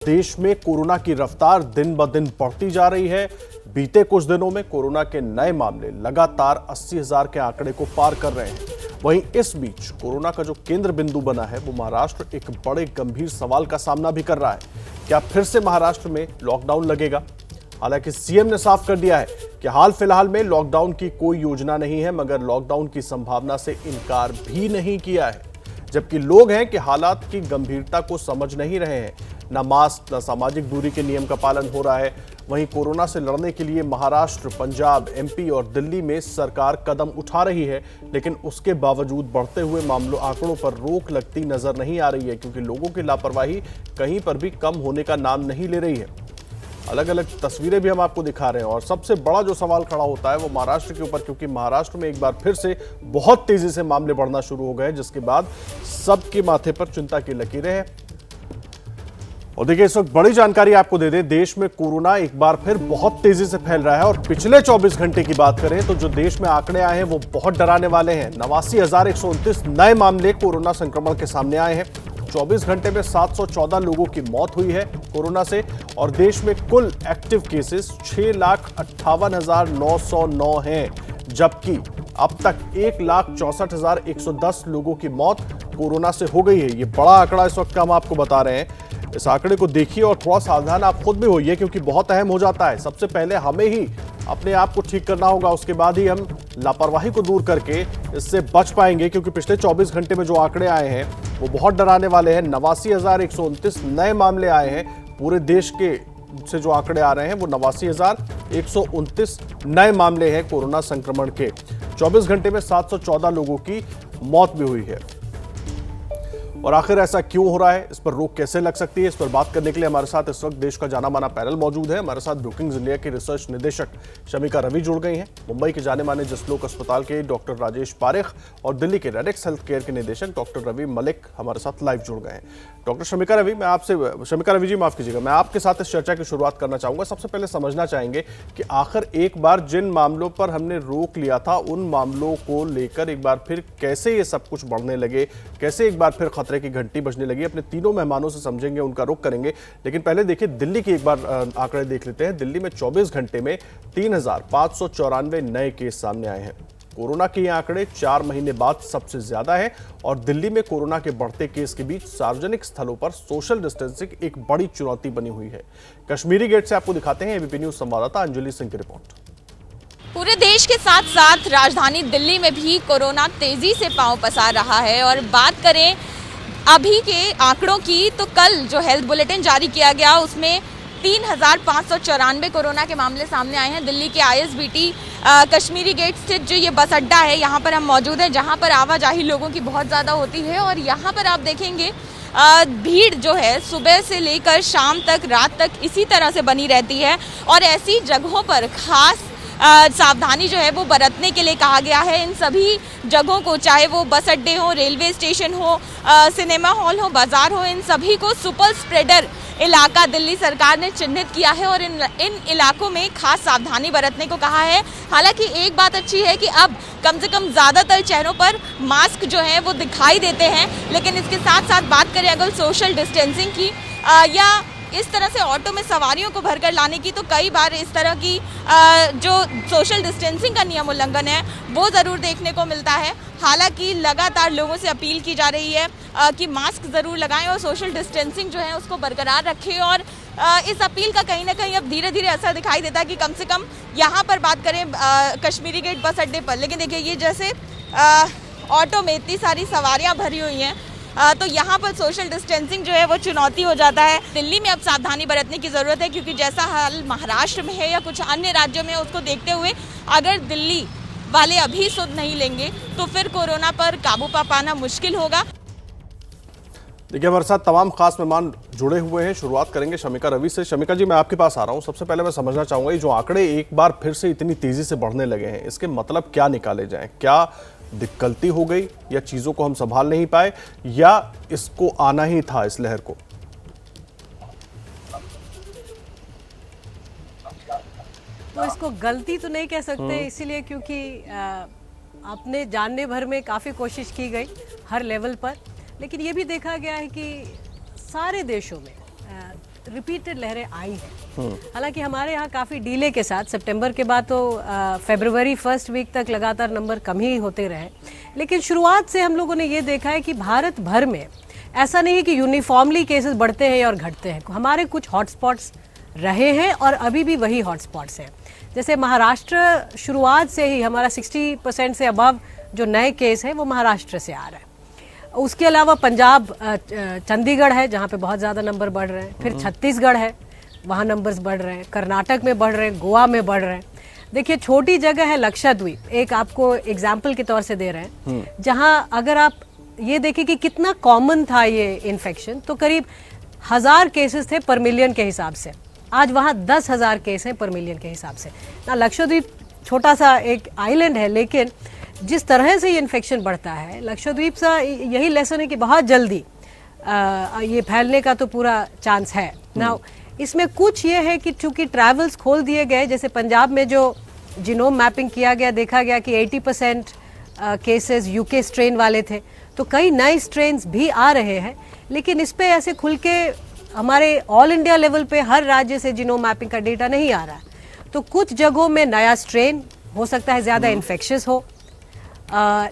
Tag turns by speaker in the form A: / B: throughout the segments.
A: देश में कोरोना की रफ्तार दिन ब दिन बढ़ती जा रही है। बीते कुछ दिनों में कोरोना के नए मामले लगातार 80,000 के आंकड़े को पार कर रहे हैं। वहीं इस बीच कोरोना का जो केंद्र बिंदु बना है वो महाराष्ट्र एक बड़े गंभीर सवाल का सामना भी कर रहा है। क्या फिर से महाराष्ट्र में लॉकडाउन लगेगा? हालांकि सीएम ने साफ कर दिया है कि हाल फिलहाल में लॉकडाउन की कोई योजना नहीं है, मगर लॉकडाउन की संभावना से इनकार भी नहीं किया है। जबकि लोग हैं कि हालात की गंभीरता को समझ नहीं रहे हैं। न मास्क न सामाजिक दूरी के नियम का पालन हो रहा है। वहीं कोरोना से लड़ने के लिए महाराष्ट्र, पंजाब, एमपी और दिल्ली में सरकार कदम उठा रही है, लेकिन उसके बावजूद बढ़ते हुए मामलों आंकड़ों पर रोक लगती नजर नहीं आ रही है, क्योंकि लोगों की लापरवाही कहीं पर भी कम होने का नाम नहीं ले रही है। अलग अलग तस्वीरें भी हम आपको दिखा रहे हैं और सबसे बड़ा जो सवाल खड़ा होता है वो महाराष्ट्र के ऊपर, क्योंकि महाराष्ट्र में एक बार फिर से बहुत तेजी से मामले बढ़ना शुरू हो गए, जिसके बाद सबके माथे पर चिंता की लकीरें हैं। और देखिए, इस वक्त बड़ी जानकारी आपको दे दें, देश में कोरोना एक बार फिर बहुत तेजी से फैल रहा है और पिछले 24 घंटे की बात करें तो जो देश में आंकड़े आए हैं वो बहुत डराने वाले हैं। 89,129 नए मामले कोरोना संक्रमण के सामने आए हैं। 24 घंटे में 714 लोगों की मौत हुई है कोरोना से और देश में कुल एक्टिव केसेस 6,58,909 हैं, जबकि अब तक 1,64,110 लोगों की मौत कोरोना से हो गई है। ये बड़ा आंकड़ा इस वक्त का हम आपको बता रहे हैं। इस आंकड़े को देखिए और थोड़ा सावधान आप खुद भी होइए, क्योंकि बहुत अहम हो जाता है। सबसे पहले हमें ही अपने आप को ठीक करना होगा, उसके बाद ही हम लापरवाही को दूर करके इससे बच पाएंगे, क्योंकि पिछले 24 घंटे में जो आंकड़े आए हैं वो बहुत डराने वाले हैं। 89,129 नए मामले आए हैं। पूरे देश के से जो आंकड़े आ रहे हैं वो 89,129 नए मामले हैं कोरोना संक्रमण के। 24 घंटे में 714 लोगों की मौत भी हुई है। और आखिर ऐसा क्यों हो रहा है, इस पर रोक कैसे लग सकती है, इस पर बात करने के लिए हमारे साथ इस वक्त देश का जाना माना पैनल मौजूद है। हमारे साथ ब्रुकिंग्स इंडिया के रिसर्च निदेशक शमिका रवि जुड़ गई हैं, मुंबई के जाने माने जसलोक अस्पताल के डॉक्टर राजेश पारेख और दिल्ली के रेडेक्स हेल्थ केयर के निदेशक डॉक्टर रवि मलिक हमारे साथ लाइव जुड़ गए हैं। डॉक्टर शमिका रवि जी, माफ कीजिएगा, मैं आपके साथ इस चर्चा की शुरुआत करना चाहूंगा। सबसे पहले समझना चाहेंगे कि आखिर एक बार जिन मामलों पर हमने रोक लिया था उन मामलों को लेकर एक बार फिर कैसे ये सब कुछ बढ़ने लगे, कैसे एक बार फिर खतरे की घंटी बजने लगी। अपने तीनों मेहमानों से समझेंगे, उनका रुख करेंगे, लेकिन पहले देखिए दिल्ली की एक बार आंकड़े देख लेते हैं। दिल्ली में 24 घंटे में 3,594 नए केस सामने आए हैं। कोरोना के ये आंकड़े 4 महीने बाद सबसे ज्यादा है और दिल्ली में कोरोना के बढ़ते केस के बीच सार्वजनिक स्थलों पर सोशल डिस्टेंसिंग एक बड़ी चुनौती बनी हुई है। कश्मीरी गेट से आपको दिखाते हैं एबीपी न्यूज संवाददाता अंजलि सिंह की रिपोर्ट।
B: पूरे देश के साथ साथ राजधानी दिल्ली में भी कोरोना तेजी से पांव पसार रहा है और बात करें अभी के आंकड़ों की तो कल जो हेल्थ बुलेटिन जारी किया गया उसमें 3,594 कोरोना के मामले सामने आए हैं। दिल्ली के आईएसबीटी कश्मीरी गेट स्थित जो ये बस अड्डा है यहाँ पर हम मौजूद हैं, जहाँ पर आवाजाही लोगों की बहुत ज़्यादा होती है और यहाँ पर आप देखेंगे भीड़ जो है सुबह से लेकर शाम तक, रात तक इसी तरह से बनी रहती है और ऐसी जगहों पर खास सावधानी जो है वो बरतने के लिए कहा गया है। इन सभी जगहों को, चाहे वो बस अड्डे हो, रेलवे स्टेशन हो, सिनेमा हॉल हो, बाजार हो, इन सभी को सुपर स्प्रेडर इलाका दिल्ली सरकार ने चिन्हित किया है और इन इलाकों में खास सावधानी बरतने को कहा है। हालांकि एक बात अच्छी है कि अब कम से कम ज़्यादातर चेहरों पर मास्क जो है वो दिखाई देते हैं, लेकिन इसके साथ साथ बात करें अगर सोशल डिस्टेंसिंग की या इस तरह से ऑटो में सवारियों को भरकर लाने की, तो कई बार इस तरह की जो सोशल डिस्टेंसिंग का नियम उल्लंघन है वो ज़रूर देखने को मिलता है। हालांकि लगातार लोगों से अपील की जा रही है कि मास्क ज़रूर लगाएं और सोशल डिस्टेंसिंग जो है उसको बरकरार रखें और इस अपील का कहीं ना कहीं अब धीरे धीरे असर दिखाई देता है कि कम से कम यहाँ पर बात करें कश्मीरी गेट बस अड्डे पर, लेकिन देखिए ये जैसे ऑटो में इतनी सारी सवारियाँ भरी हुई हैं तो यहाँ पर सोशल डिस्टेंसिंग जो है वो चुनौती हो जाता है। दिल्ली में अब सावधानी बरतने की ज़रूरत है, क्योंकि जैसा हाल महाराष्ट्र में है या कुछ अन्य राज्यों में उसको देखते हुए अगर दिल्ली वाले अभी सुध नहीं लेंगे तो फिर कोरोना पर काबू पा पाना मुश्किल होगा।
A: देखिए, हमारे साथ तमाम खास मेहमान जुड़े हुए हैं। शुरुआत करेंगे शमिका रवि से। शमिका जी, मैं आपके पास आ रहा हूं। सबसे पहले मैं समझना चाहूंगा, ये जो आंकड़े एक बार फिर से इतनी तेजी से बढ़ने लगे हैं, इसके मतलब क्या निकाले जाएं? क्या गलती हो गई या चीजों को हम संभाल नहीं पाए या इसको आना ही था, इस लहर को?
C: तो इसको गलती तो नहीं कह सकते, इसीलिए क्योंकि अपने जानने भर में काफ़ी कोशिश की गई हर लेवल पर, लेकिन ये भी देखा गया है कि सारे देशों में रिपीटेड लहरें आई हैं। हालांकि हमारे यहाँ काफ़ी डीले के साथ सितंबर के बाद तो फरवरी फर्स्ट वीक तक लगातार नंबर कम ही होते रहे, लेकिन शुरुआत से हम लोगों ने ये देखा है कि भारत भर में ऐसा नहीं है कि यूनिफॉर्मली केसेस बढ़ते हैं और घटते हैं। हमारे कुछ हॉटस्पॉट्स रहे हैं और अभी भी वही हॉटस्पॉट्स हैं। जैसे महाराष्ट्र शुरुआत से ही हमारा 60% से अबव जो नए केस हैं वो महाराष्ट्र से आ रहा है। उसके अलावा पंजाब, चंडीगढ़ है जहाँ पे बहुत ज़्यादा नंबर बढ़ रहे हैं, फिर छत्तीसगढ़ है वहाँ नंबर्स बढ़ रहे हैं, कर्नाटक में बढ़ रहे हैं, गोवा में बढ़ रहे हैं। देखिए छोटी जगह है लक्षद्वीप, एक आपको एग्जाम्पल के तौर से दे रहे हैं, जहाँ अगर आप ये देखें कि कितना कॉमन था ये इन्फेक्शन, तो करीब 1000 केसेस थे पर मिलियन के हिसाब से, आज वहाँ 10,000 केस हैं पर मिलियन के हिसाब से ना। लक्षद्वीप छोटा सा एक आइलैंड है, लेकिन जिस तरह से ये इन्फेक्शन बढ़ता है, लक्षद्वीप सा यही लेसन है कि बहुत जल्दी ये फैलने का तो पूरा चांस है ना। इसमें कुछ ये है कि चूंकि ट्रैवल्स खोल दिए गए, जैसे पंजाब में जो जीनोम मैपिंग किया गया, देखा गया कि 80% केसेस यूके स्ट्रेन वाले थे, तो कई नए स्ट्रेन्स भी आ रहे हैं, लेकिन इस पे ऐसे खुल के हमारे ऑल इंडिया लेवल पे हर राज्य से जीनोम मैपिंग का डेटा नहीं आ रहा है। तो कुछ जगहों में नया स्ट्रेन हो सकता है ज़्यादा इन्फेक्शियस हो,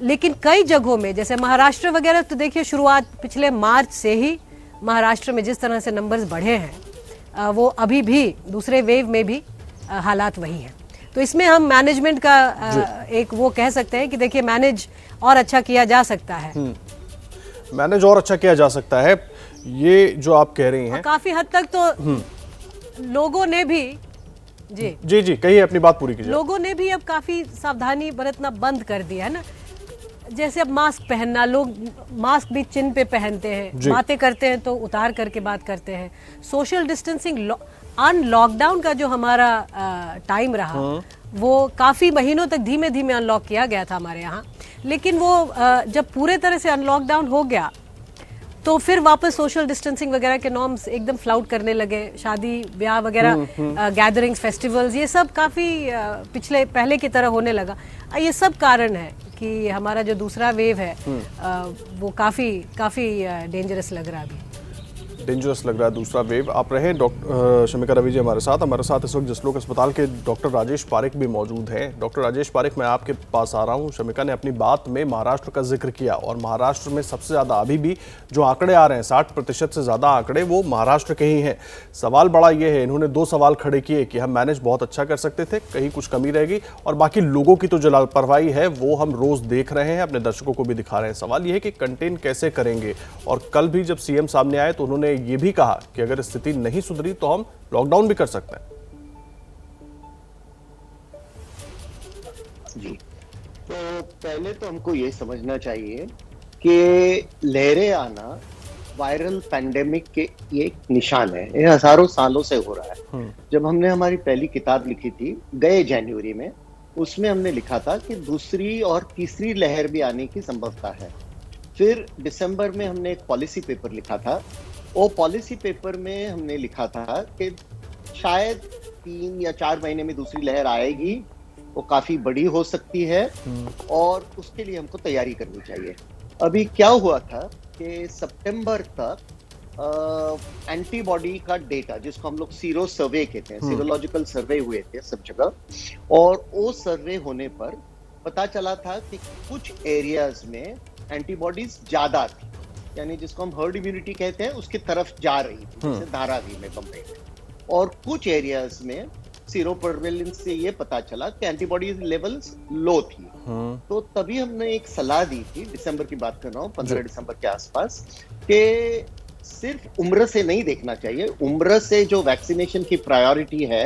C: लेकिन कई जगहों में जैसे महाराष्ट्र वगैरह, तो देखिए शुरुआत पिछले मार्च से ही महाराष्ट्र में जिस तरह से नंबर्स बढ़े हैं, वो अभी भी दूसरे वेव में भी हालात वही हैं। तो इसमें हम मैनेजमेंट का एक वो कह सकते हैं कि देखिए मैनेज और अच्छा किया जा सकता है।
A: मैनेज और अच्छा किया जा सकता है, ये जो आप कह रही हैं।
C: काफी हद तक तो लोगों ने भी जी
A: कहिए, अपनी बात पूरी कीजिए।
C: लोगों ने भी अब काफी सावधानी बरतना बंद कर दिया है ना। जैसे अब मास्क पहनना, लोग मास्क भी चिन्ह पे पहनते हैं, बातें करते हैं तो उतार करके बात करते हैं। सोशल डिस्टेंसिंग, लॉकडाउन का जो हमारा टाइम रहा, वो काफी महीनों तक धीमे धीमे अनलॉक किया गया था हमारे यहाँ, लेकिन वो जब पूरे तरह से अनलॉकडाउन हो गया तो फिर वापस सोशल डिस्टेंसिंग वगैरह के नॉर्म्स एकदम फ्लाउट करने लगे। शादी ब्याह वगैरह, गैदरिंग्स, फेस्टिवल्स, ये सब काफ़ी पहले की तरह होने लगा। ये सब कारण है कि हमारा जो दूसरा वेव है वो काफ़ी डेंजरस लग रहा है अभी।
A: डेंजरस लग रहा है दूसरा वेव। आप रहे डॉक्टर शमिका रवि जी हमारे साथ इस वक्त जसलोक अस्पताल के डॉक्टर राजेश पारिक भी मौजूद हैं। डॉक्टर राजेश पारिक, मैं आपके पास आ रहा हूं। शमिका ने अपनी बात में महाराष्ट्र का जिक्र किया और महाराष्ट्र में सबसे ज़्यादा अभी भी जो आंकड़े आ रहे हैं, 60% से ज़्यादा आंकड़े वो महाराष्ट्र के ही हैं। सवाल बड़ा ये है, इन्होंने 2 सवाल खड़े किए कि हम मैनेज बहुत अच्छा कर सकते थे, कहीं कुछ कमी रहेगी, और बाकी लोगों की तो जो लापरवाही है वो हम रोज़ देख रहे हैं, अपने दर्शकों को भी दिखा रहे हैं। सवाल ये है कि कंटेन कैसे करेंगे। और कल भी जब सीएम सामने आए तो उन्होंने ये भी कहा कि अगर स्थिति नहीं सुधरी तो हम लॉकडाउन भी कर सकते हैं।
D: जी, तो पहले तो हमको ये समझना चाहिए कि लहरें आना वायरल पैंडेमिक के ये एक निशान है। ये हजारों सालों से हो रहा है। जब हमने हमारी पहली किताब लिखी थी गए जनवरी में, उसमें हमने लिखा था कि दूसरी और तीसरी लहर भी आने की संभावना है। फिर दिसंबर में हमने एक पॉलिसी पेपर लिखा था। वो पॉलिसी पेपर में हमने लिखा था कि शायद 3 या 4 महीने में दूसरी लहर आएगी, वो काफी बड़ी हो सकती है और उसके लिए हमको तैयारी करनी चाहिए। अभी क्या हुआ था कि सितंबर तक एंटीबॉडी का डेटा, जिसको हम लोग सीरो सर्वे कहते हैं, सीरोलॉजिकल सर्वे हुए थे सब जगह, और वो सर्वे होने पर पता चला था कि कुछ एरियाज में एंटीबॉडीज ज्यादा थी, यानी जिसको हम हर्ड इम्यूनिटी कहते हैं उसकी तरफ जा रही थी, जैसे धारावी में, बम्बई में। और कुछ एरियाज में सीरो प्रेवेलेंस से ये पता चला कि एंटीबॉडी लेवल्स लो थी। तो तभी हमने एक सलाह दी थी, दिसंबर की बात कर रहा हूँ, 15 दिसंबर के आसपास, कि सिर्फ उम्र से नहीं देखना चाहिए। उम्र से जो वैक्सीनेशन की प्रायोरिटी है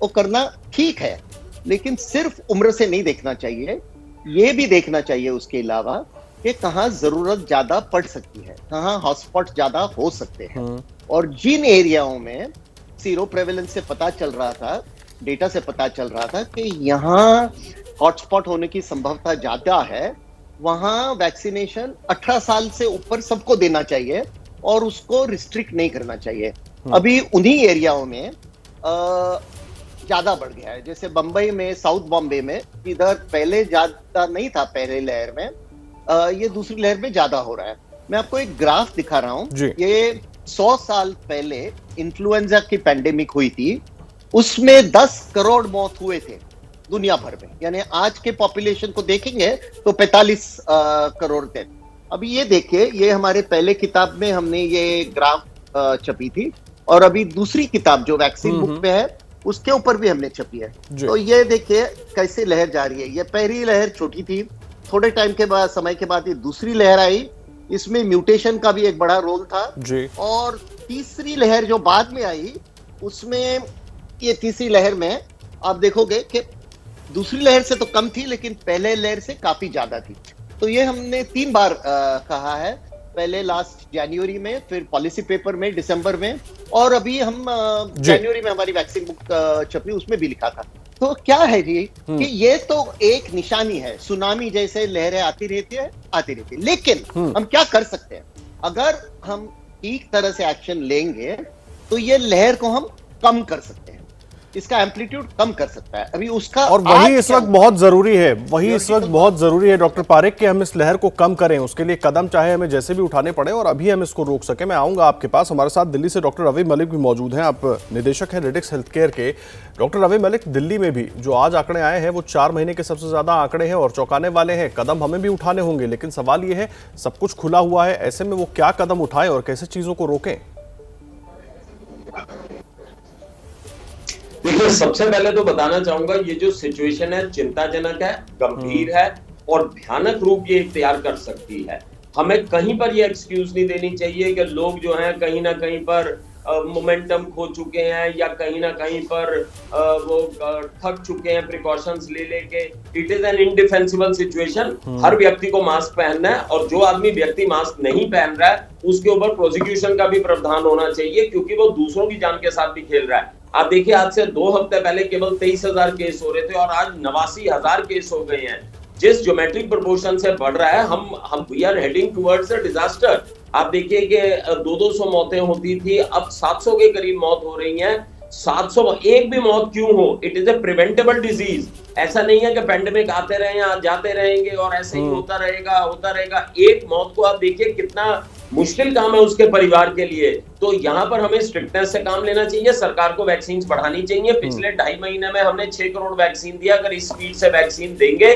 D: वो करना ठीक है, लेकिन सिर्फ उम्र से नहीं देखना चाहिए। ये भी देखना चाहिए उसके अलावा कि कहाँ जरूरत ज्यादा पड़ सकती है, कहाँ हॉटस्पॉट ज्यादा हो सकते हैं। और जिन एरियाओं में सीरो प्रेवेलेंस से पता चल रहा था, डेटा से पता चल रहा था कि यहाँ हॉटस्पॉट होने की संभावना ज्यादा है, वहां वैक्सीनेशन 18 साल से ऊपर सबको देना चाहिए और उसको रिस्ट्रिक्ट नहीं करना चाहिए। अभी उन्हीं एरियाओं में ज्यादा बढ़ गया है, जैसे बंबई में, साउथ बॉम्बे में, इधर पहले ज्यादा नहीं था, पहले लहर में, ये दूसरी लहर में ज्यादा हो रहा है। मैं आपको एक ग्राफ दिखा रहा हूँ। ये 100 साल पहले इन्फ्लुएंजा की पैंडेमिक हुई थी, उसमें 10 करोड़ मौत हुए थे दुनिया भर में। यानी आज के पॉपुलेशन को देखेंगे तो 45 करोड़ थे। अभी ये देखिए, ये हमारे पहले किताब में हमने ये ग्राफ छपी थी, और अभी दूसरी किताब जो वैक्सीन बुक पे है उसके ऊपर भी हमने छपी है। तो ये देखिए कैसे लहर जा रही है। ये पहली लहर छोटी थी, थोड़े टाइम के बाद, समय के बाद ये दूसरी लहर आई, इसमें म्यूटेशन का भी एक बड़ा रोल था जी। और तीसरी लहर जो बाद में आई, उसमें ये तीसरी लहर में आप देखोगे कि दूसरी लहर से तो कम थी, लेकिन पहले लहर से काफी ज्यादा थी। तो ये हमने 3 बार कहा है, पहले लास्ट जनवरी में, फिर पॉलिसी पेपर में दिसंबर में, और अभी हम जनवरी में हमारी वैक्सीन बुक छपी, उसमें भी लिखा था। तो क्या है जी कि ये तो एक निशानी है, सुनामी जैसे लहरें आती रहती है। लेकिन हम क्या कर सकते हैं? अगर हम ठीक तरह से एक्शन लेंगे तो ये लहर को हम कम कर सकते हैं, इसका एम्पलीट्यूड कम कर सकता है। अभी उसका,
A: और वही इस वक्त बहुत जरूरी है, वही इस वक्त बहुत जरूरी है डॉक्टर पारेख कि हम इस लहर को कम करें। उसके लिए कदम चाहे हमें जैसे भी उठाने पड़े और अभी हम इसको रोक सके। मैं आऊंगा आपके पास। हमारे साथ दिल्ली से डॉक्टर रवि मलिक भी मौजूद हैं। आप निदेशक हैं रेडिक्स हेल्थ केयर के। डॉक्टर रवि मलिक, दिल्ली में भी जो आज आंकड़े आए हैं वो 4 महीने के सबसे ज्यादा आंकड़े हैं और चौंकाने वाले हैं। कदम हमें भी उठाने होंगे, लेकिन सवाल ये है, सब कुछ खुला हुआ है, ऐसे में वो क्या कदम उठाएं और कैसे चीजों को रोकें?
E: देखिए, सबसे पहले तो बताना चाहूंगा, ये जो सिचुएशन है चिंताजनक है, गंभीर है और भयानक रूप ये इख्तियार कर सकती है। हमें कहीं पर ये एक्सक्यूज नहीं देनी चाहिए कि लोग जो हैं कहीं ना कहीं पर मोमेंटम खो चुके हैं या कहीं ना कहीं पर वो थक चुके हैं प्रिकॉशंस ले लेके। It is an indefensible situation. हर व्यक्ति को मास्क पहनना है, और जो आदमी व्यक्ति मास्क नहीं पहन रहा है उसके ऊपर प्रोसिक्यूशन का भी प्रावधान होना चाहिए, क्योंकि वो दूसरों की जान के साथ भी खेल रहा है। आप देखिए, आज से 2 हफ्ते पहले केवल 23,000 केस हो रहे थे और आज 89,000 केस हो गए हैं। जिस ज्योमेट्रिक प्रोपोर्शन से बढ़ रहा है, हम we are heading towards a disaster. आप देखिए कि 200 मौतें होती थी, अब 700 के करीब मौत हो रही हैं। 700 एक भी मौत क्यों हो? It is a preventable disease. ऐसा नहीं है कि पेंडेमिक आते रहे, जाते रहेंगे और ऐसे ही होता रहेगा। एक मौत को आप देखिए कितना मुश्किल काम है उसके परिवार के लिए। तो यहाँ पर हमें स्ट्रिक्टनेस से काम लेना चाहिए। सरकार को वैक्सीन बढ़ानी चाहिए। पिछले 2.5 महीने में हमने 6 करोड़ वैक्सीन दिया। अगर इस स्पीड से वैक्सीन देंगे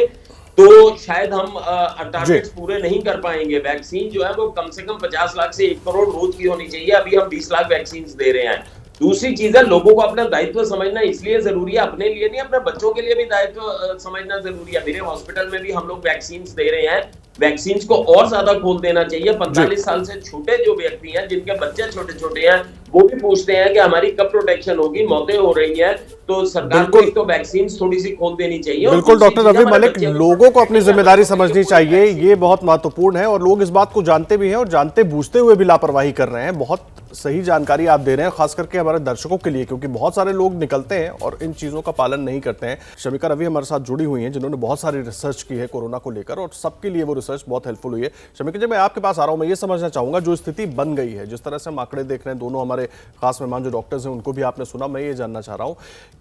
E: तो शायद हम टारगेट्स पूरे नहीं कर पाएंगे। वैक्सीन जो है वो कम से कम 50 लाख से 1 करोड़ रोज की होनी चाहिए। अभी हम 20 लाख वैक्सीन दे रहे हैं। दूसरी चीज है, लोगों को अपना दायित्व समझना इसलिए जरूरी है, अपने लिए नहीं, अपने बच्चों के लिए भी दायित्व समझना जरूरी है। मेरे हॉस्पिटल में भी हम लोग वैक्सीन दे रहे हैं। वैक्सीन को और ज्यादा खोल देना चाहिए। 45 साल से छोटे जो व्यक्ति हैं, जिनके बच्चे छोटे छोटे हैं, वो भी पूछते हैं कि हमारी कब प्रोटेक्शन होगी, मौतें हो रही हैं। तो सरकार को एक तो वैक्सीन थोड़ी सी खोल देनी चाहिए।
A: बिल्कुल डॉक्टर रवि मलिक, लोगों को अपनी जिम्मेदारी समझनी चाहिए, ये बहुत महत्वपूर्ण है। और लोग इस बात को जानते भी हैं और जानते बूझते हुए भी लापरवाही कर रहे हैं। बहुत सही जानकारी आप दे रहे हैं, खास करके हमारे दर्शकों के लिए, क्योंकि बहुत सारे लोग निकलते हैं और इन चीजों का पालन नहीं करते हैं। शमिका रवि हमारे साथ जुड़ी हुई हैं, जिन्होंने बहुत सारी रिसर्च की है कोरोना को लेकर, और सबके लिए वो रिसर्च बहुत हेल्पफुल हुई है। शमिका जी, मैं आपके पास आ रहा हूं, मैं ये समझना चाहूंगा, जो स्थिति बन गई है, जिस तरह से हम आंकड़े देख रहे हैं, दोनों हमारे खास मेहमान जो डॉक्टर्स हैं उनको भी आपने सुना, मैं ये जानना चाह रहा हूं,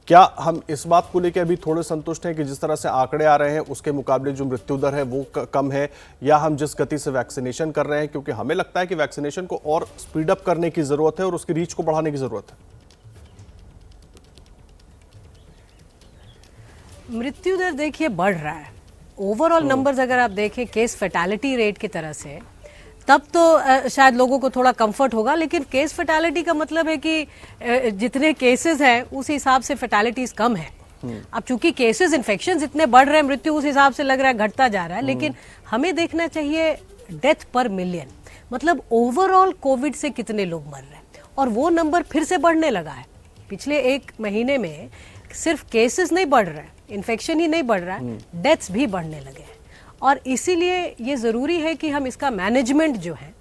A: क्या हम इस बात को लेकर अभी थोड़े संतुष्ट हैं कि जिस तरह से आंकड़े आ रहे हैं उसके मुकाबले जो मृत्यु दर है वो कम है, या हम जिस गति से वैक्सीनेशन कर रहे हैं, क्योंकि हमें लगता है कि वैक्सीनेशन को और स्पीड अप करने की जरूरत है और उसकी रीच को बढ़ाने की जरूरत है?
C: मृत्यु दर देखिए बढ़ रहा है। ओवरऑल नंबर्स अगर आप देखें केस फैटेलिटी रेट की तरह से, तब तो शायद लोगों को थोड़ा कंफर्ट होगा। लेकिन केस फैटेलिटी का मतलब है कि जितने केसेस हैं उस हिसाब से फैटेलिटीज कम है। अब चूंकि केसेस इन्फेक्शन इतने बढ़ रहे हैं, मृत्यु उस हिसाब से लग रहा है घटता जा रहा है। लेकिन हमें देखना चाहिए डेथ पर मिलियन, मतलब ओवरऑल कोविड से कितने लोग मर रहे हैं, और वो नंबर फिर से बढ़ने लगा है। पिछले 1 महीने में सिर्फ केसेस नहीं बढ़ रहे हैं, इन्फेक्शन ही नहीं बढ़ रहा है, डेथ्स भी बढ़ने लगे हैं। और इसीलिए ये ज़रूरी है कि हम इसका मैनेजमेंट जो है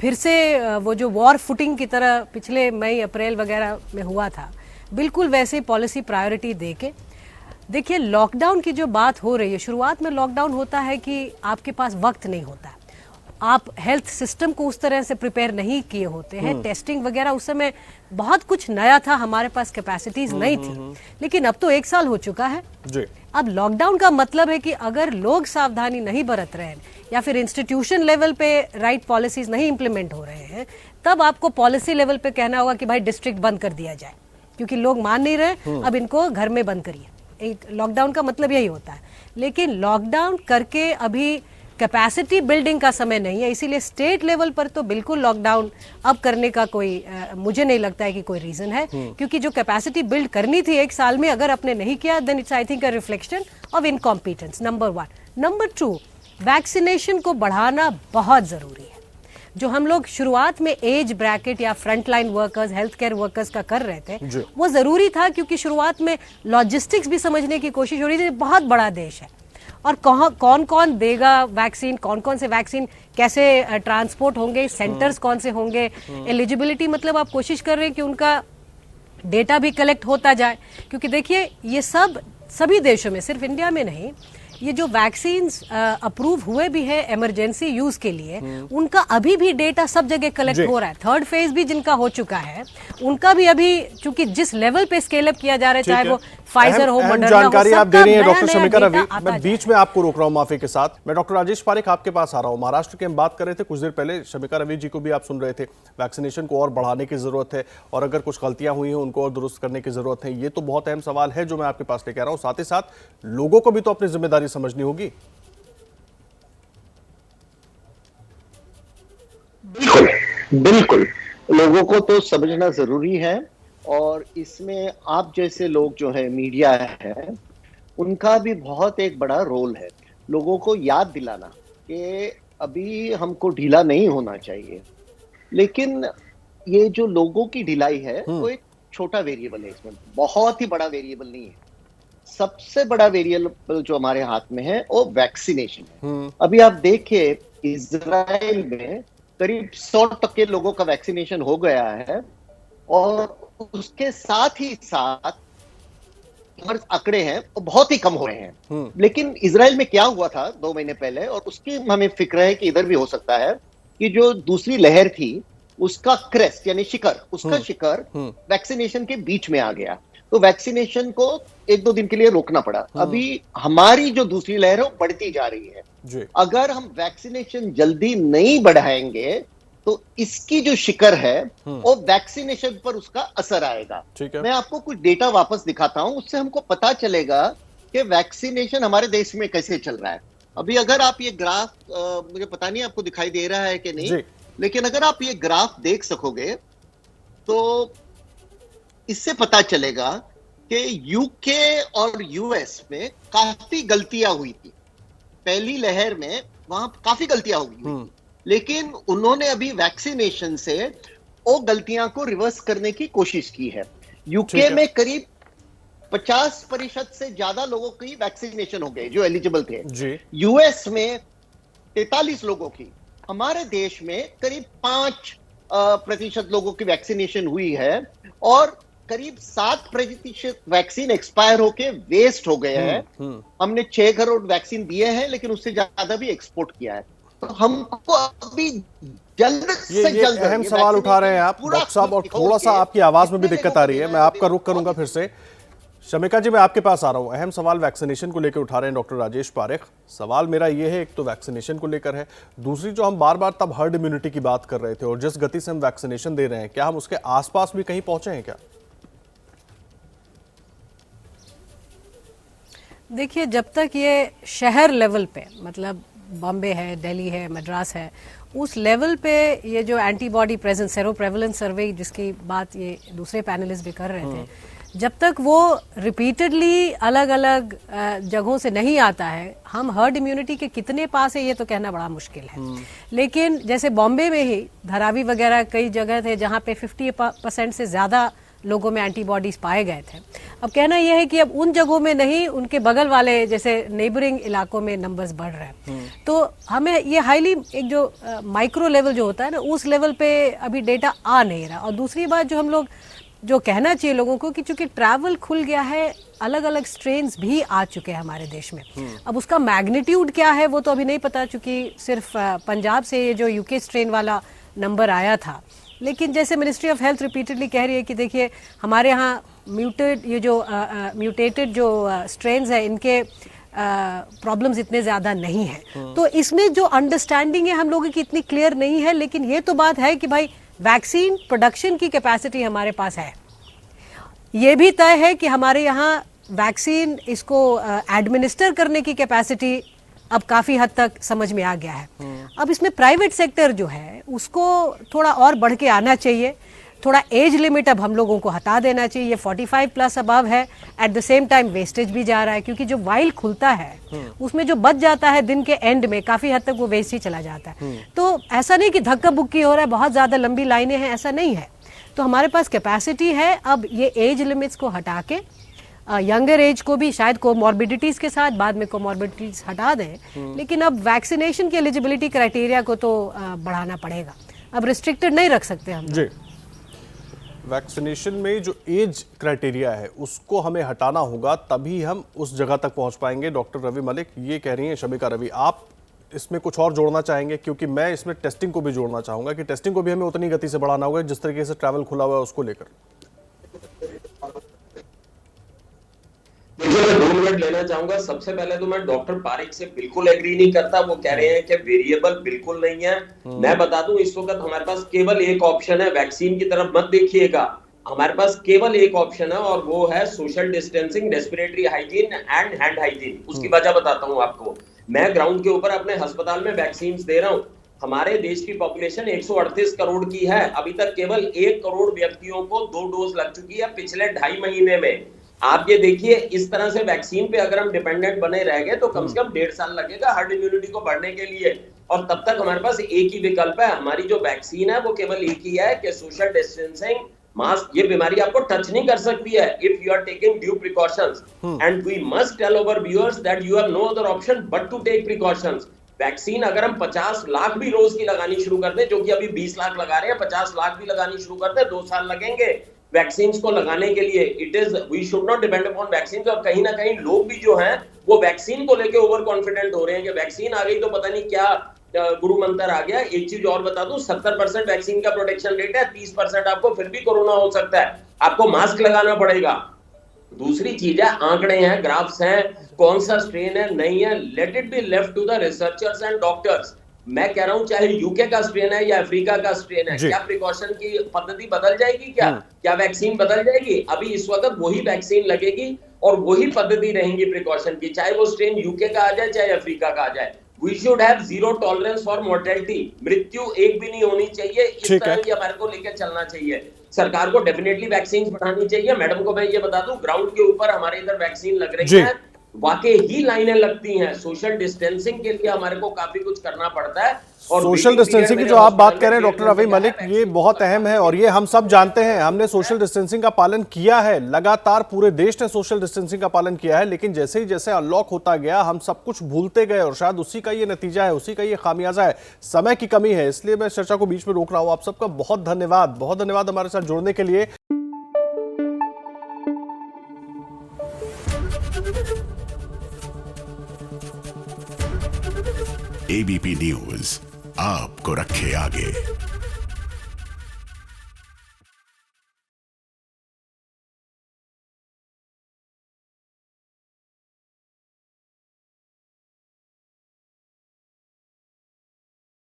C: फिर से वो जो वॉर फुटिंग की तरह पिछले मई अप्रैल वगैरह में हुआ था, बिल्कुल वैसे पॉलिसी प्रायोरिटी दे के देखिए। लॉकडाउन की जो बात हो रही है, शुरुआत में लॉकडाउन होता है कि आपके पास वक्त नहीं होता, आप हेल्थ सिस्टम को उस तरह से प्रिपेयर नहीं किए होते हैं। टेस्टिंग वगैरह उस समय बहुत कुछ नया था, हमारे पास कैपेसिटीज नहीं थी। लेकिन अब तो 1 साल हो चुका है जी। अब लॉकडाउन का मतलब है कि अगर लोग सावधानी नहीं बरत रहे हैं या फिर इंस्टीट्यूशन लेवल पे राइट पॉलिसीज नहीं इंप्लीमेंट हो रहे हैं, तब आपको पॉलिसी लेवल पे कहना होगा कि भाई डिस्ट्रिक्ट बंद कर दिया जाए, क्योंकि लोग मान नहीं रहे, अब इनको घर में बंद करिए। एक लॉकडाउन का मतलब यही होता है। लेकिन लॉकडाउन करके अभी कैपेसिटी बिल्डिंग का समय नहीं है, इसीलिए स्टेट लेवल पर तो बिल्कुल लॉकडाउन अब करने का कोई मुझे नहीं लगता है कि कोई रीजन है, क्योंकि जो कैपेसिटी बिल्ड करनी थी एक साल में अगर आपने नहीं किया, then it's I think a reflection of incompetence, number 1। Number 2, vaccination को बढ़ाना बहुत जरूरी है। जो हम लोग शुरुआत में एज ब्रैकेट या frontline workers, health care workers का कर रहे थे, वो जरूरी था, क्योंकि शुरुआत में लॉजिस्टिक्स भी समझने की कोशिश हो रही थी। बहुत बड़ा देश है और कौन कौन देगा वैक्सीन, कौन कौन से वैक्सीन कैसे ट्रांसपोर्ट होंगे, सेंटर्स कौन से होंगे, एलिजिबिलिटी, मतलब आप कोशिश कर रहे हैं कि उनका डेटा भी कलेक्ट होता जाए। क्योंकि देखिए ये सभी देशों में, सिर्फ इंडिया में नहीं, ये जो वैक्सीन्स अप्रूव हुए भी हैं इमरजेंसी यूज के लिए, उनका अभी भी डेटा सब जगह कलेक्ट हो रहा है। थर्ड फेज भी जिनका हो चुका है उनका भी अभी, चूंकि जिस लेवल पे स्केल अप किया जा रहा है, चाहे वो फाइजर हो, मॉडर्ना हो,
A: जानकारी आप दे रही हैं डॉक्टर शमिका रवि। मैं
C: मैं
A: बीच में आपको रोक रहा हूं माफी के साथ। मैं डॉक्टर राजेश पारेख आपके पास आ रहा हूं। महाराष्ट्र की हम बात कर रहे थे कुछ देर पहले, शमिका रवि जी को भी आप सुन रहे थे। वैक्सीनेशन को और बढ़ाने की जरूरत है और अगर कुछ गलतियां हुई हैं उनको और दुरुस्त करने की जरूरत है। ये तो बहुत अहम सवाल है जो मैं आपके पास लेकर आ रहा हूं। साथ ही साथ लोगों को भी तो अपनी जिम्मेदारी समझनी होगी।
D: बिल्कुल बिल्कुल, लोगों को तो समझना जरूरी है और इसमें आप जैसे लोग जो है, मीडिया है, उनका भी बहुत एक बड़ा रोल है। लोगों को याद दिलाना कि अभी हमको ढीला नहीं होना चाहिए। लेकिन ये जो लोगों की ढिलाई है वो एक छोटा वेरिएबल है, इसमें बहुत ही बड़ा वेरिएबल नहीं है। सबसे बड़ा वेरिएबल जो हमारे हाथ में है वो वैक्सीनेशन है। अभी आप देखिए इजराइल में करीब 100% लोगों का वैक्सीनेशन हो गया है और उसके साथ ही साथ आंकड़े हैं वो बहुत ही कम हो रहे हैं। लेकिन इजराइल में क्या हुआ था 2 महीने पहले, और उसकी हमें फिक्र है कि इधर भी हो सकता है, कि जो दूसरी लहर थी उसका क्रेस्ट यानी शिखर, उसका शिखर वैक्सीनेशन के बीच में आ गया, तो वैक्सीनेशन को 1-2 दिन के लिए रोकना पड़ा। अभी हमारी जो दूसरी लहर है वो बढ़ती जा रही है। अगर हम वैक्सीनेशन जल्दी नहीं बढ़ाएंगे तो इसकी जो शिखर है वो वैक्सीनेशन पर उसका असर आएगा। मैं आपको कुछ डेटा वापस दिखाता हूं, उससे हमको पता चलेगा कि वैक्सीनेशन हमारे देश में कैसे चल रहा है। अभी अगर आप ये ग्राफ, मुझे पता नहीं आपको दिखाई दे रहा है कि नहीं, लेकिन अगर आप ये ग्राफ देख सकोगे तो इससे पता चलेगा कि यूके और यूएस में काफी गलतियां हुई थी। पहली लहर में वहां काफी गलतियां हुई, लेकिन उन्होंने अभी वैक्सीनेशन से वो गलतियां को रिवर्स करने की कोशिश की है। यूके में करीब 50% से ज्यादा लोगों की वैक्सीनेशन हो गई जो एलिजिबल थे। यूएस में 43 लोगों की। हमारे देश में करीब 5% लोगों की वैक्सीनेशन हुई है और करीब 7% वैक्सीन एक्सपायर होके वेस्ट हो गए हैं। हमने 6 करोड़ वैक्सीन दिए हैं, लेकिन उससे ज्यादा भी एक्सपोर्ट किया है। तो हमको अभी जल्द से जल्द
A: अहम सवाल उठा रहे हैं आप डॉक्टर साहब, और थोड़ा सा आपकी आवाज में भी दिक्कत आ रही है। मैं आपका रुख करूंगा फिर से। शमिका जी, मैं आपके पास आ रहा हूं। अहम सवाल वैक्सीनेशन को लेकर उठा रहे हैं डॉक्टर राजेश पारेख। सवाल मेरा ये है, एक तो वैक्सीनेशन को लेकर है, दूसरी जो हम बार बार तब हर्ड इम्यूनिटी की बात कर रहे थे और जिस गति से हम वैक्सीनेशन दे रहे हैं, क्या हम उसके आसपास भी कहीं पहुंचे हैं क्या?
C: देखिए, जब तक ये शहर लेवल पे, मतलब बॉम्बे है, दिल्ली है, मद्रास है, उस लेवल पे ये जो एंटीबॉडी प्रेजेंस, सेरो प्रेवलेंस सर्वे जिसकी बात ये दूसरे पैनलिस्ट भी कर रहे थे, जब तक वो रिपीटेडली अलग अलग जगहों से नहीं आता है, हम हर्ड इम्यूनिटी के कितने पास है ये तो कहना बड़ा मुश्किल है। लेकिन जैसे बॉम्बे में ही धारावी वगैरह कई जगह थे जहाँ पे 50% से ज़्यादा लोगों में एंटीबॉडीज पाए गए थे। अब कहना यह है कि अब उन जगहों में नहीं, उनके बगल वाले जैसे नेबरिंग इलाकों में नंबर्स बढ़ रहे हैं। तो हमें ये हाईली एक जो माइक्रो लेवल जो होता है ना, उस लेवल पे अभी डेटा आ नहीं रहा। और दूसरी बात जो हम लोग जो कहना चाहिए लोगों को कि चूंकि ट्रैवल खुल गया है, अलग अलग स्ट्रेन्स भी आ चुके हैं हमारे देश में। अब उसका मैग्नीट्यूड क्या है वो तो अभी नहीं पता, चूंकि सिर्फ पंजाब से ये जो यूके स्ट्रेन वाला नंबर आया था। लेकिन जैसे मिनिस्ट्री ऑफ हेल्थ रिपीटेडली कह रही है कि देखिए हमारे यहाँ म्यूटेटेड जो स्ट्रेन्स है, इनके प्रॉब्लम्स इतने ज़्यादा नहीं हैं। तो इसमें जो अंडरस्टैंडिंग है हम लोगों की इतनी क्लियर नहीं है। लेकिन ये तो बात है कि भाई वैक्सीन प्रोडक्शन की कैपेसिटी हमारे पास है। ये भी तय है कि हमारे यहाँ वैक्सीन इसको एडमिनिस्टर करने की कैपेसिटी अब काफ़ी हद तक समझ में आ गया है। अब इसमें प्राइवेट सेक्टर जो है उसको थोड़ा और बढ़ के आना चाहिए। थोड़ा एज लिमिट अब हम लोगों को हटा देना चाहिए। ये 45 प्लस अबव है। At the same time wastage भी जा रहा है, क्योंकि जो वाइल खुलता है उसमें जो बच जाता है दिन के एंड में काफ़ी हद तक वो वेस्ट ही चला जाता है। तो ऐसा नहीं कि धक्का बुक्की हो रहा है, बहुत ज़्यादा लंबी लाइनें हैं, ऐसा नहीं है। तो हमारे पास कैपेसिटी है। अब ये एज लिमिट्स को हटा के यंगर एज को भी शायद कोमॉर्बिडिटीज़ के साथ बाद में कोमॉर्बिडिटीज़ हटा दें, लेकिन अब वैक्सीनेशन की एलिजिबिलिटी क्राइटेरिया को तो बढ़ाना पड़ेगा। अब रिस्ट्रिक्टेड नहीं रख सकते हम।
A: जी, वैक्सीनेशन में जो एज क्राइटेरिया है उसको हमें हटाना होगा, तभी हम उस जगह तक पहुंच पाएंगे। डॉक्टर रवि मलिक ये कह रही हैं शमिका रवि, आप इसमें कुछ और जोड़ना चाहेंगे? क्योंकि मैं इसमें टेस्टिंग को भी जोड़ना चाहूंगा कि टेस्टिंग को भी हमें उतनी गति से बढ़ाना होगा जिस तरीके से ट्रैवल खुला हुआ है उसको लेकर।
E: देखिए, मैं 2 मिनट लेना चाहूंगा। सबसे पहले तो मैं डॉक्टर पारिक से बिल्कुल एग्री नहीं करता। वो कह रहे हैं कि वेरिएबल बिल्कुल नहीं है। मैं बता दूं, इस वक्त हमारे पास केवल एक ऑप्शन है। वैक्सीन की तरफ मत देखिएगा, हमारे पास केवल एक ऑप्शन है और वो है social distancing, respiratory hygiene and hand hygiene. उसकी वजह बताता हूं आपको। मैं ग्राउंड के ऊपर अपने अस्पताल में वैक्सीन दे रहा हूं। हमारे देश की पॉपुलेशन 138 करोड़ की है। अभी तक केवल 1 करोड़ व्यक्तियों को 2 डोज लग चुकी है पिछले 2.5 महीने में। आप ये देखिए, इस तरह से वैक्सीन पे अगर हम डिपेंडेंट बने रह गए तो कम से कम 1.5 साल लगेगा हर्ड इम्यूनिटी को बढ़ने के लिए। और तब तक हमारे पास एक ही विकल्प है। हमारी जो वैक्सीन है वो केवल एक ही है कि सोशल डिस्टेंसिंग, मास्क। ये बीमारी आपको टच नहीं कर सकती है if you are taking due precautions. And we must tell our viewers that you have no other option but to take precautions. Vaccine अगर हम 50 लाख भी रोज की लगानी शुरू कर दें, जो कि अभी 20 लाख लगा रहे हैं, 50 लाख भी लगानी शुरू कर दें, 2 साल लगेंगे वैक्सीन को लगाने के लिए। It is we should not depend upon vaccine. और कहीं ना कहीं लोग भी जो हैं वो वैक्सीन को लेके ओवर कॉन्फिडेंट हो रहे हैं कि वैक्सीन आ गई तो पता नहीं क्या गुरु मंत्र आ गया। एक चीज और बता दूं, 70% वैक्सीन का प्रोटेक्शन रेट है, 30% आपको फिर भी कोरोना हो सकता है, आपको मास्क लगाना पड़ेगा। दूसरी चीज है, आंकड़े हैं, ग्राफ्स हैं, कौन सा स्ट्रेन है नहीं है, let it be left to the researchers and doctors. मैं कह रहा हूं, चाहे यूके का स्ट्रेन है या अफ्रीका का स्ट्रेन है, क्या प्रिकॉशन की पद्धति बदल जाएगी? क्या वैक्सीन बदल जाएगी? अभी इस वक्त वही वैक्सीन लगेगी और वही पद्धति रहेंगी प्रिकॉशन की, चाहे वो स्ट्रेन यूके का आ जाए चाहे अफ्रीका का आ जाए। We should have zero tolerance for mortality. मृत्यु एक भी नहीं होनी चाहिए। इस तरह की हमारे को लेकर चलना चाहिए। सरकार को डेफिनेटली वैक्सीन बढ़ानी चाहिए। मैडम को मैं ये बता दूं, ग्राउंड के ऊपर हमारे इधर वैक्सीन लग रही है, वाकई ही लाइनें लगती हैं। सोशल डिस्टेंसिंग के लिए हमारे को काफी कुछ करना पड़ता है। और
A: सोशल डिस्टेंसिंग की जो आप बात कर रहे हैं डॉक्टर रवि मलिक, ये बहुत अहम है और ये हम सब जानते हैं। हमने सोशल डिस्टेंसिंग का पालन किया है, लगातार पूरे देश ने सोशल डिस्टेंसिंग का पालन किया है, लेकिन जैसे ही जैसे अनलॉक होता गया हम सब कुछ भूलते गए और शायद उसी का ये नतीजा है, उसी का ये खामियाजा है। समय की कमी है, इसलिए मैं चर्चा को बीच में रोक रहा हूं। आप सबका बहुत धन्यवाद, बहुत धन्यवाद हमारे साथ जुड़ने के लिए।
F: एबीपी न्यूज आपको रखे आगे।